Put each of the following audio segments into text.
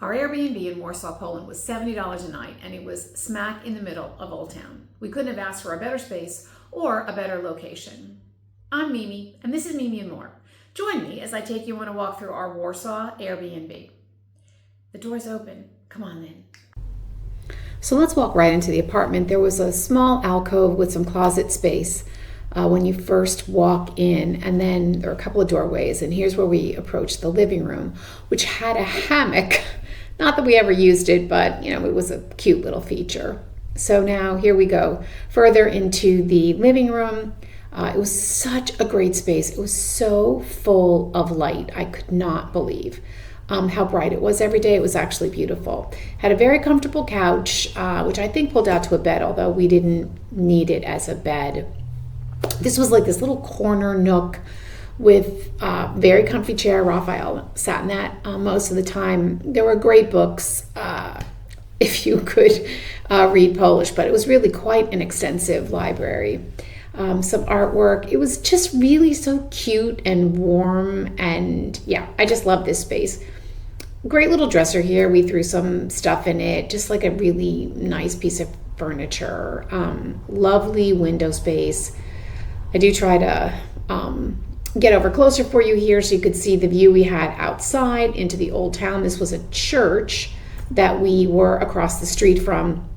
Our Airbnb in Warsaw, Poland was $70 a night, and it was smack in the middle of Old Town. We couldn't have asked for a better space or a better location. I'm Mimi, and this is Mimi and More. Join me as I take you on a walk through our Warsaw Airbnb. The door's open. Come on in. So let's walk right into the apartment. There was a small alcove with some closet space when you first walk in, and then there are a couple of doorways, and here's where we approached the living room, which had a hammock. Not that we ever used it, but it was a cute little feature. So now here we go further into the living room. It was such a great space. It was so full of light. I could not believe how bright it was every day. It was actually beautiful. Had a very comfortable couch, which I think pulled out to a bed, although we didn't need it as a bed. This was like this little corner nook with a very comfy chair. Raphael sat in that most of the time. There were great books if you could read Polish, but it was really quite an extensive library. Some artwork. It was just really so cute and warm, and yeah, I just love this space. Great little dresser here. We threw some stuff in it, just like a really nice piece of furniture. Lovely window space. I do try to get over closer for you here so you could see the view we had outside into the old town. This was a church that we were across the street from.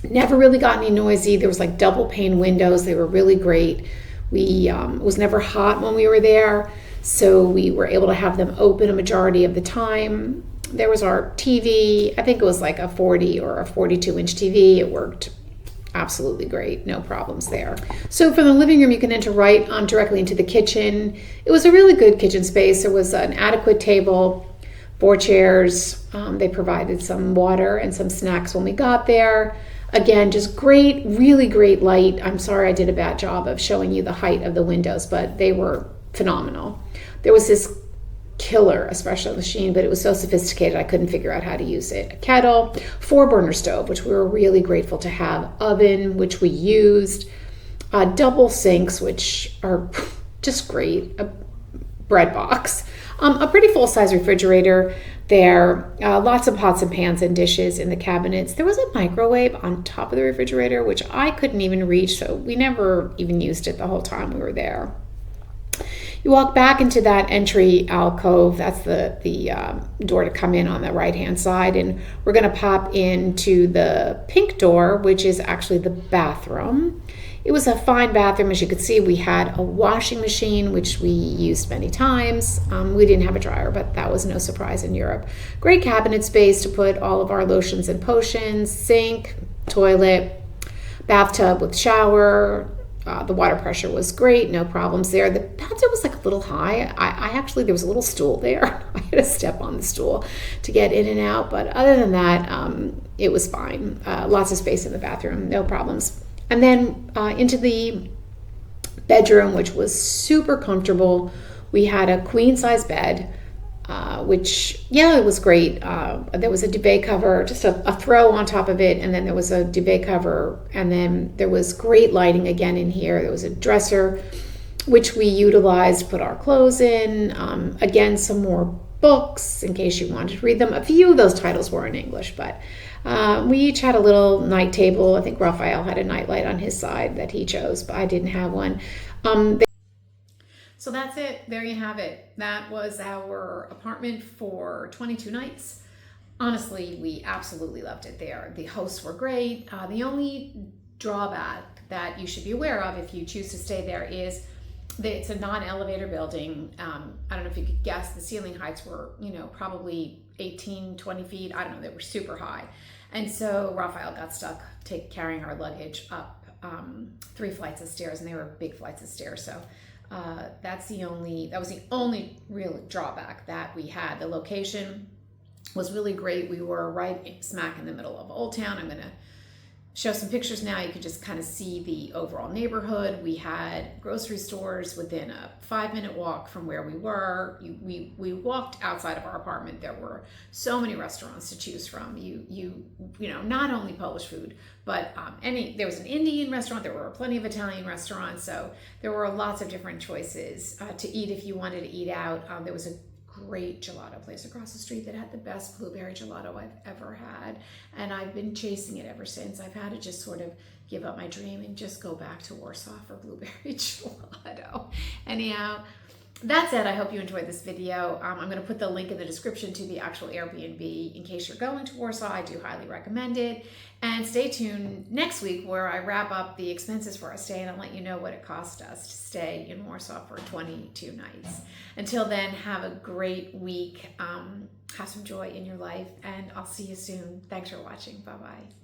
Never really got any noisy. There was like double pane windows. They were really great. It was never hot when we were there, so we were able to have them open a majority of the time. There was our TV. I think it was like a 40 or a 42-inch TV. It worked absolutely great. No problems there. So from the living room, you can enter right on directly into the kitchen. It was a really good kitchen space. There was an adequate table, 4 chairs. They provided some water and some snacks when we got there. Again, just great, really great light. I'm sorry I did a bad job of showing you the height of the windows, but they were phenomenal. There was this killer espresso machine, but it was so sophisticated I couldn't figure out how to use it. A kettle, 4-burner stove, which we were really grateful to have, oven, which we used, double sinks, which are just great, a bread box, a pretty full-size refrigerator there, lots of pots and pans and dishes in the cabinets. There was a microwave on top of the refrigerator, which I couldn't even reach, so we never even used it the whole time we were there. You walk back into that entry alcove. That's the door to come in on the right-hand side, and we're going to pop into the pink door, which is actually the bathroom. It was a fine bathroom. As you could see, we had a washing machine, which we used many times. We didn't have a dryer, but that was no surprise in Europe. Great cabinet space to put all of our lotions and potions, sink, toilet, bathtub with shower. The water pressure was great, no problems there. The bathtub was like a little high. I actually, there was a little stool there. I had to step on the stool to get in and out, but other than that, it was fine. Lots of space in the bathroom, no problems. And then into the bedroom, which was super comfortable. We had a queen-size bed, which, yeah, it was great. There was a duvet cover, just a throw on top of it, and then there was a duvet cover, and then there was great lighting again in here. There was a dresser, which we utilized, put our clothes in. Again, some more books in case you wanted to read them. A few of those titles were in English, but we each had a little night table. I think Raphael had a nightlight on his side that he chose, but I didn't have one. So that's it. There you have it. That was our apartment for 22 nights. Honestly, we absolutely loved it there. The hosts were great. The only drawback that you should be aware of if you choose to stay there is that it's a non-elevator building. I don't know if you could guess, the ceiling heights were, probably 18, 20 feet. I don't know, they were super high. And so Raphael got stuck carrying our luggage up 3 flights of stairs, and they were big flights of stairs. So that was the only real drawback that we had. The location was really great. We were right smack in the middle of Old Town. I'm going to show some pictures now. You could just kind of see the overall neighborhood. We had grocery stores within a 5-minute walk from where we were. We walked outside of our apartment. There were so many restaurants to choose from. Not only Polish food, but there was an Indian restaurant. There were plenty of Italian restaurants. So there were lots of different choices to eat if you wanted to eat out. There was a great gelato place across the street that had the best blueberry gelato I've ever had. And I've been chasing it ever since. I've had to just sort of give up my dream and just go back to Warsaw for blueberry gelato. Anyhow, that said, I hope you enjoyed this video. I'm going to put the link in the description to the actual Airbnb in case you're going to Warsaw. I do highly recommend it. And stay tuned next week where I wrap up the expenses for our stay and I'll let you know what it cost us to stay in Warsaw for 22 nights. Until then, have a great week. Have some joy in your life and I'll see you soon. Thanks for watching. Bye-bye.